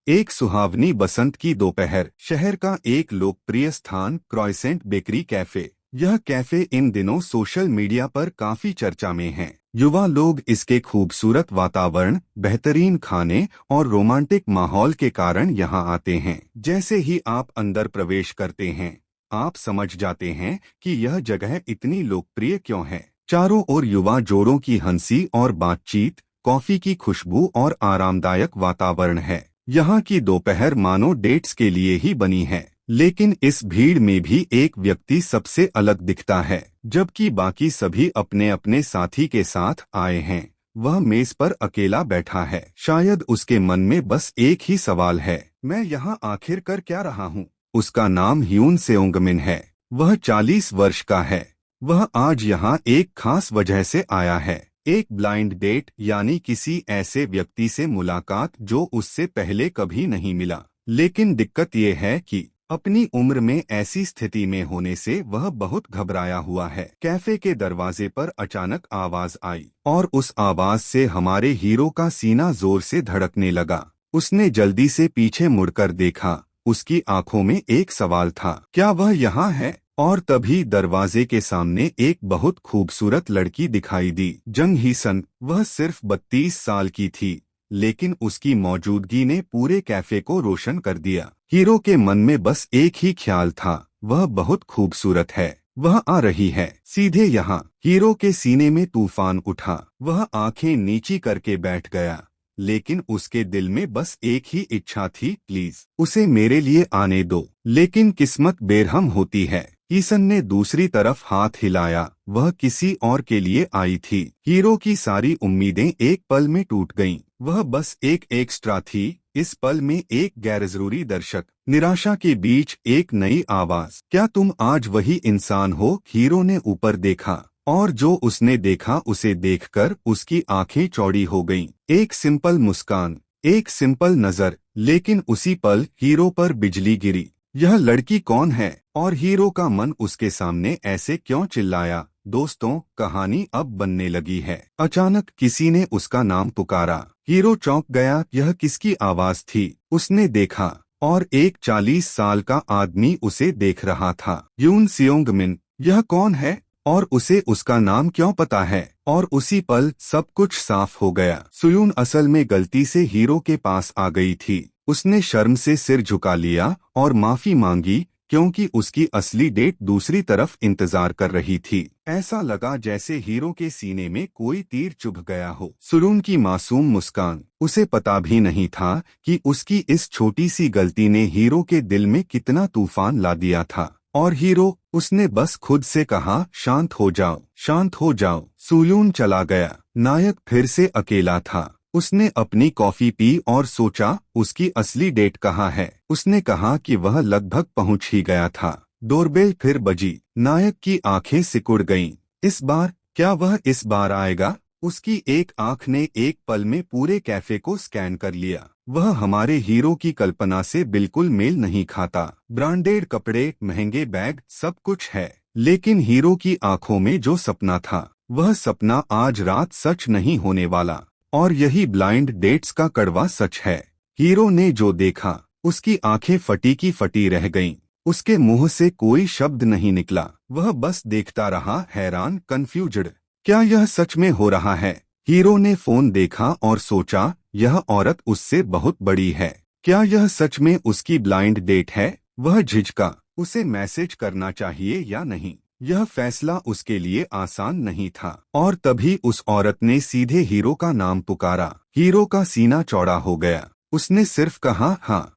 एक सुहावनी बसंत की दोपहर, शहर का एक लोकप्रिय स्थान क्रोइसेंट बेकरी कैफे। यह कैफे इन दिनों सोशल मीडिया पर काफी चर्चा में है। युवा लोग इसके खूबसूरत वातावरण, बेहतरीन खाने और रोमांटिक माहौल के कारण यहाँ आते हैं। जैसे ही आप अंदर प्रवेश करते हैं, आप समझ जाते हैं कि यह जगह इतनी लोकप्रिय क्यों है। चारों ओर युवा जोड़ों की हंसी और बातचीत, कॉफी की खुशबू और आरामदायक वातावरण है। यहाँ की दोपहर मानो डेट्स के लिए ही बनी है। लेकिन इस भीड़ में भी एक व्यक्ति सबसे अलग दिखता है। जबकि बाकी सभी अपने अपने साथी के साथ आए हैं, वह मेज पर अकेला बैठा है। शायद उसके मन में बस एक ही सवाल है, मैं यहाँ आखिर कर क्या रहा हूँ। उसका नाम ह्यून सेओंगमिन है। वह 40 वर्ष का है। वह आज यहाँ एक खास वजह से आया है, एक ब्लाइंड डेट, यानी किसी ऐसे व्यक्ति से मुलाकात जो उससे पहले कभी नहीं मिला। लेकिन दिक्कत ये है कि अपनी उम्र में ऐसी स्थिति में होने से वह बहुत घबराया हुआ है। कैफे के दरवाजे पर अचानक आवाज आई और उस आवाज से हमारे हीरो का सीना जोर से धड़कने लगा। उसने जल्दी से पीछे मुड़कर देखा। उसकी आंखों में एक सवाल था, क्या वह यहाँ है? और तभी दरवाजे के सामने एक बहुत खूबसूरत लड़की दिखाई दी, जंग ही सन। वह सिर्फ 32 साल की थी, लेकिन उसकी मौजूदगी ने पूरे कैफे को रोशन कर दिया। हीरो के मन में बस एक ही ख्याल था, वह बहुत खूबसूरत है, वह आ रही है सीधे यहाँ। हीरो के सीने में तूफान उठा। वह आंखें नीची करके बैठ गया, लेकिन उसके दिल में बस एक ही इच्छा थी, प्लीज उसे मेरे लिए आने दो। लेकिन किस्मत बेरहम होती है। ईसन ने दूसरी तरफ हाथ हिलाया। वह किसी और के लिए आई थी। हीरो की सारी उम्मीदें एक पल में टूट गईं। वह बस एक एक्स्ट्रा थी। इस पल में एक गैरजरूरी दर्शक। निराशा के बीच एक नई आवाज, क्या तुम आज वही इंसान हो? हीरो ने ऊपर देखा और जो उसने देखा उसे देखकर उसकी आंखें चौड़ी हो गईं। एक सिंपल मुस्कान, एक सिंपल नजर, लेकिन उसी पल हीरो पर बिजली गिरी। यह लड़की कौन है और हीरो का मन उसके सामने ऐसे क्यों चिल्लाया? दोस्तों, कहानी अब बनने लगी है। अचानक किसी ने उसका नाम पुकारा। हीरो चौंक गया। यह किसकी आवाज थी? उसने देखा और एक 40 साल का आदमी उसे देख रहा था। ह्यून सेओंगमिन। यह कौन है और उसे उसका नाम क्यों पता है? और उसी पल सब कुछ साफ हो गया। सुयून असल में गलती से हीरो के पास आ गई थी। उसने शर्म से सिर झुका लिया और माफी मांगी, क्योंकि उसकी असली डेट दूसरी तरफ इंतजार कर रही थी। ऐसा लगा जैसे हीरो के सीने में कोई तीर चुभ गया हो। सुरून की मासूम मुस्कान। उसे पता भी नहीं था कि उसकी इस छोटी सी गलती ने हीरो के दिल में कितना तूफान ला दिया था। और हीरो, उसने बस खुद से कहा, शांत हो जाओ, शांत हो जाओ। सुयून चला गया। नायक फिर से अकेला था। उसने अपनी कॉफी पी और सोचा, उसकी असली डेट कहाँ है? उसने कहा कि वह लगभग पहुंच ही गया था। डोरबेल फिर बजी। नायक की आंखें सिकुड़ गईं। इस बार, क्या वह इस बार आएगा? उसकी एक आंख ने एक पल में पूरे कैफे को स्कैन कर लिया। वह हमारे हीरो की कल्पना से बिल्कुल मेल नहीं खाता। ब्रांडेड कपड़े, महंगे बैग, सब कुछ है, लेकिन हीरो की आंखों में जो सपना था, वह सपना आज रात सच नहीं होने वाला। और यही ब्लाइंड डेट्स का कड़वा सच है। हीरो ने जो देखा, उसकी आंखें फटी की फटी रह गईं। उसके मुंह से कोई शब्द नहीं निकला। वह बस देखता रहा, हैरान, कंफ्यूज्ड। क्या यह सच में हो रहा है? हीरो ने फोन देखा और सोचा, यह औरत उससे बहुत बड़ी है। क्या यह सच में उसकी ब्लाइंड डेट है? वह झिझका। उसे मैसेज करना चाहिए या नहीं? यह फैसला उसके लिए आसान नहीं था। और तभी उस औरत ने सीधे हीरो का नाम पुकारा। हीरो का सीना चौड़ा हो गया। उसने सिर्फ कहा, हाँ,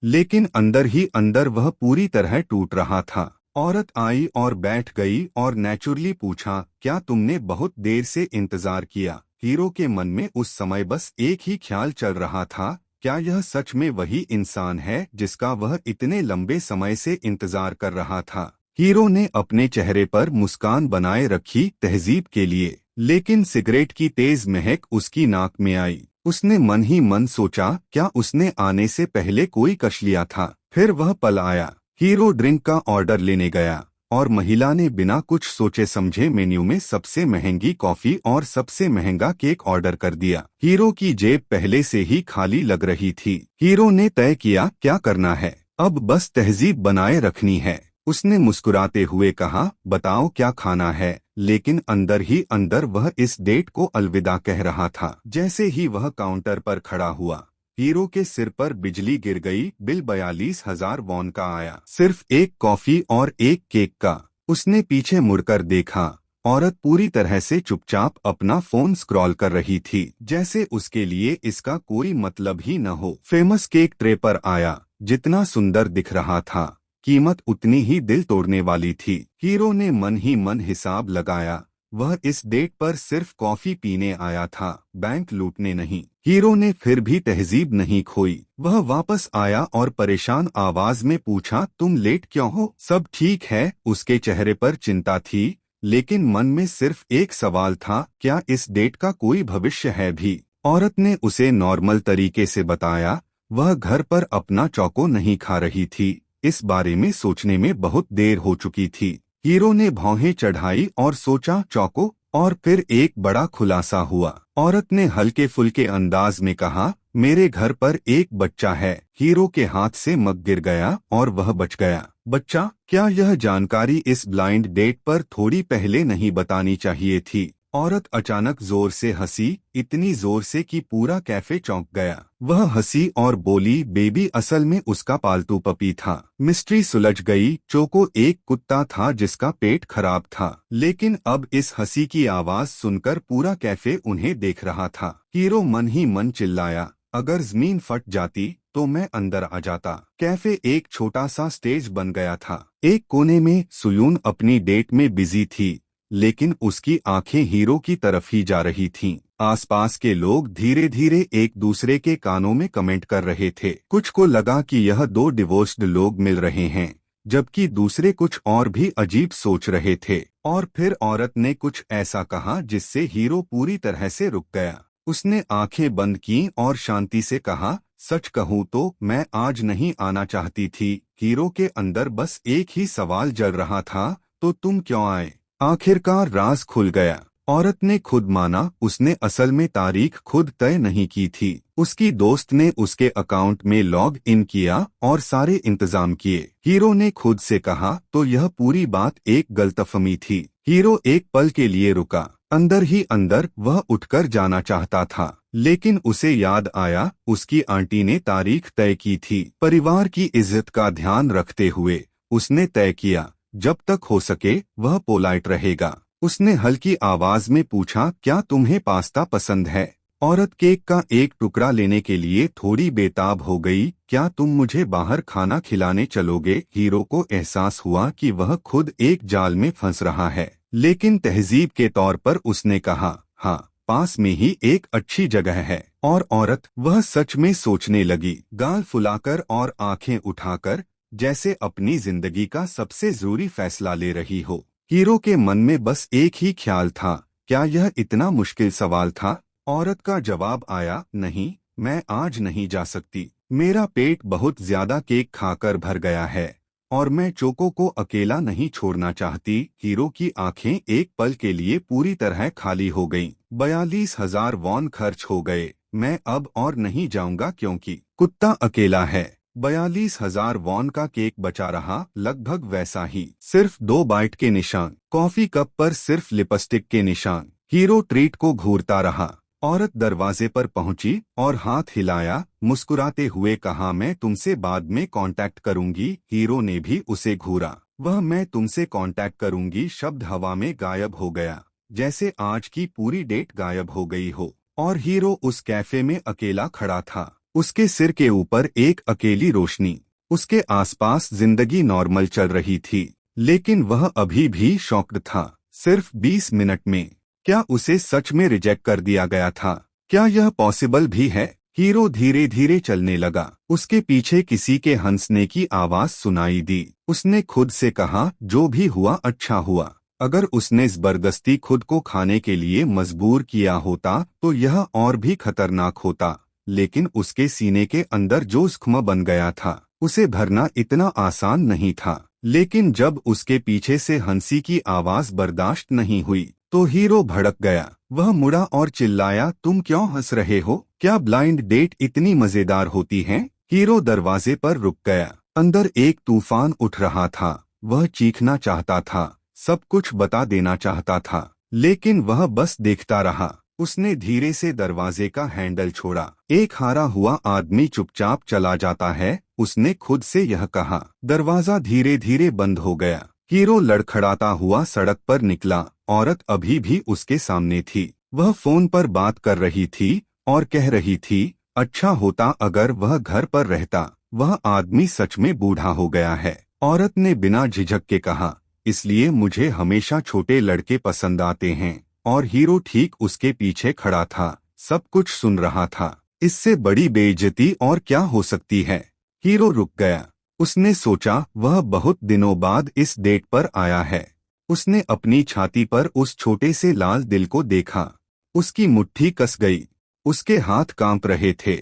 लेकिन अंदर ही अंदर वह पूरी तरह टूट रहा था। औरत आई और बैठ गई और नेचुरली पूछा, क्या तुमने बहुत देर से इंतजार किया? हीरो के मन में उस समय बस एक ही ख्याल चल रहा था, क्या यह सच में वही इंसान है जिसका वह इतने लंबे समय से इंतजार कर रहा था? हीरो ने अपने चेहरे पर मुस्कान बनाए रखी, तहजीब के लिए, लेकिन सिगरेट की तेज महक उसकी नाक में आई। उसने मन ही मन सोचा, क्या उसने आने से पहले कोई कश लिया था? फिर वह पल आया। हीरो ड्रिंक का ऑर्डर लेने गया और महिला ने बिना कुछ सोचे समझे मेन्यू में सबसे महंगी कॉफी और सबसे महंगा केक ऑर्डर कर दिया। हीरो की जेब पहले से ही खाली लग रही थी। हीरो ने तय किया क्या करना है, अब बस तहजीब बनाए रखनी है। उसने मुस्कुराते हुए कहा, बताओ क्या खाना है, लेकिन अंदर ही अंदर वह इस डेट को अलविदा कह रहा था। जैसे ही वह काउंटर पर खड़ा हुआ, हीरो के सिर पर बिजली गिर गई। बिल 42,000 वॉन का आया, सिर्फ एक कॉफी और एक केक का। उसने पीछे मुड़कर देखा, औरत पूरी तरह से चुपचाप अपना फोन स्क्रॉल कर रही थी, जैसे उसके लिए इसका कोई मतलब ही न हो। फेमस केक ट्रे पर आया, जितना सुंदर दिख रहा था, कीमत उतनी ही दिल तोड़ने वाली थी। हीरो ने मन ही मन हिसाब लगाया, वह इस डेट पर सिर्फ कॉफी पीने आया था, बैंक लूटने नहीं। हीरो ने फिर भी तहजीब नहीं खोई। वह वापस आया और परेशान आवाज में पूछा, तुम लेट क्यों हो? सब ठीक है। उसके चेहरे पर चिंता थी, लेकिन मन में सिर्फ एक सवाल था, क्या इस डेट का कोई भविष्य है भी? औरत ने उसे नॉर्मल तरीके से बताया, वह घर पर अपना चौको नहीं खा रही थी। इस बारे में सोचने में बहुत देर हो चुकी थी। हीरो ने भौहें चढ़ाई और सोचा चौको, और फिर एक बड़ा खुलासा हुआ। औरत ने हल्के फुल्के अंदाज में कहा, मेरे घर पर एक बच्चा है। हीरो के हाथ से मग गिर गया और वह बच गया। बच्चा? क्या यह जानकारी इस ब्लाइंड डेट पर थोड़ी पहले नहीं बतानी चाहिए थी? औरत अचानक जोर से हंसी, इतनी जोर से कि पूरा कैफे चौंक गया। वह हंसी और बोली, बेबी असल में उसका पालतू पपी था। मिस्ट्री सुलझ गई। चोको एक कुत्ता था जिसका पेट खराब था, लेकिन अब इस हंसी की आवाज सुनकर पूरा कैफे उन्हें देख रहा था। हीरो मन ही मन चिल्लाया, अगर जमीन फट जाती तो मैं अंदर आ जाता। कैफे एक छोटा सा स्टेज बन गया था। एक कोने में सुयून अपनी डेट में बिजी थी, लेकिन उसकी आंखें हीरो की तरफ ही जा रही थीं। आसपास के लोग धीरे धीरे एक दूसरे के कानों में कमेंट कर रहे थे। कुछ को लगा कि यह दो डिवोर्स्ड लोग मिल रहे हैं, जबकि दूसरे कुछ और भी अजीब सोच रहे थे। और फिर औरत ने कुछ ऐसा कहा जिससे हीरो पूरी तरह से रुक गया। उसने आंखें बंद की और शांति से कहा, सच कहूँ तो मैं आज नहीं आना चाहती थी। हीरो के अंदर बस एक ही सवाल जल रहा था, तो तुम क्यों आए? आखिरकार राज खुल गया। औरत ने खुद माना, उसने असल में तारीख खुद तय नहीं की थी। उसकी दोस्त ने उसके अकाउंट में लॉग इन किया और सारे इंतजाम किए। हीरो ने खुद से कहा, तो यह पूरी बात एक गलतफहमी थी। हीरो एक पल के लिए रुका। अंदर ही अंदर वह उठकर जाना चाहता था, लेकिन उसे याद आया, उसकी आंटी ने तारीख तय की थी। परिवार की इज्जत का ध्यान रखते हुए उसने तय किया, जब तक हो सके वह पोलाइट रहेगा। उसने हल्की आवाज में पूछा, क्या तुम्हें पास्ता पसंद है? औरत केक का एक टुकड़ा लेने के लिए थोड़ी बेताब हो गई। क्या तुम मुझे बाहर खाना खिलाने चलोगे? हीरो को एहसास हुआ कि वह खुद एक जाल में फंस रहा है, लेकिन तहजीब के तौर पर उसने कहा, हाँ, पास में ही एक अच्छी जगह है। और औरत, वह सच में सोचने लगी, गाल फुलाकर और आंखें उठाकर, जैसे अपनी जिंदगी का सबसे जरूरी फैसला ले रही हो। हीरो के मन में बस एक ही ख्याल था, क्या यह इतना मुश्किल सवाल था? औरत का जवाब आया, नहीं, मैं आज नहीं जा सकती। मेरा पेट बहुत ज्यादा केक खाकर भर गया है और मैं चोको को अकेला नहीं छोड़ना चाहती। हीरो की आंखें एक पल के लिए पूरी तरह खाली हो गईं। 42,000 वॉन खर्च हो गए। मैं अब और नहीं जाऊंगा क्योंकि कुत्ता अकेला है। 42,000 वॉन का केक बचा रहा, लगभग वैसा ही, सिर्फ 2 बाइट के निशान। कॉफी कप पर सिर्फ लिपस्टिक के निशान। हीरो ट्रीट को घूरता रहा। औरत दरवाजे पर पहुंची और हाथ हिलाया, मुस्कुराते हुए कहा, मैं तुमसे बाद में कांटेक्ट करूंगी। हीरो ने भी उसे घूरा। वह मैं तुमसे कांटेक्ट करूंगी शब्द हवा में गायब हो गया, जैसे आज की पूरी डेट गायब हो गई हो। और हीरो उस कैफे में अकेला खड़ा था। उसके सिर के ऊपर एक अकेली रोशनी। उसके आसपास जिंदगी नॉर्मल चल रही थी, लेकिन वह अभी भी शॉक्ड था। सिर्फ 20 मिनट में क्या उसे सच में रिजेक्ट कर दिया गया था? क्या यह पॉसिबल भी है? हीरो धीरे धीरे चलने लगा। उसके पीछे किसी के हंसने की आवाज सुनाई दी। उसने खुद से कहा, जो भी हुआ अच्छा हुआ। अगर उसने जबरदस्ती खुद को खाने के लिए मजबूर किया होता तो यह और भी खतरनाक होता। लेकिन उसके सीने के अंदर जो जख्म बन गया था, उसे भरना इतना आसान नहीं था। लेकिन जब उसके पीछे से हंसी की आवाज बर्दाश्त नहीं हुई तो हीरो भड़क गया। वह मुड़ा और चिल्लाया, तुम क्यों हंस रहे हो? क्या ब्लाइंड डेट इतनी मजेदार होती है? हीरो दरवाजे पर रुक गया। अंदर एक तूफान उठ रहा था। वह चीखना चाहता था, सब कुछ बता देना चाहता था, लेकिन वह बस देखता रहा। उसने धीरे से दरवाजे का हैंडल छोड़ा। एक हारा हुआ आदमी चुपचाप चला जाता है, उसने खुद से यह कहा। दरवाजा धीरे धीरे बंद हो गया। हीरो लड़खड़ाता हुआ सड़क पर निकला। औरत अभी भी उसके सामने थी। वह फोन पर बात कर रही थी और कह रही थी, अच्छा होता अगर वह घर पर रहता। वह आदमी सच में बूढ़ा हो गया है। औरत ने बिना झिझक के कहा, इसलिए मुझे हमेशा छोटे लड़के पसंद आते हैं। और हीरो ठीक उसके पीछे खड़ा था, सब कुछ सुन रहा था। इससे बड़ी बेइज्जती और क्या हो सकती है? हीरो रुक गया। उसने सोचा, वह बहुत दिनों बाद इस डेट पर आया है। उसने अपनी छाती पर उस छोटे से लाल दिल को देखा। उसकी मुट्ठी कस गई। उसके हाथ कांप रहे थे।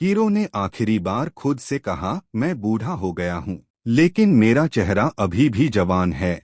हीरो ने आखिरी बार खुद से कहा, मैं बूढ़ा हो गया हूँ, लेकिन मेरा चेहरा अभी भी जवान है।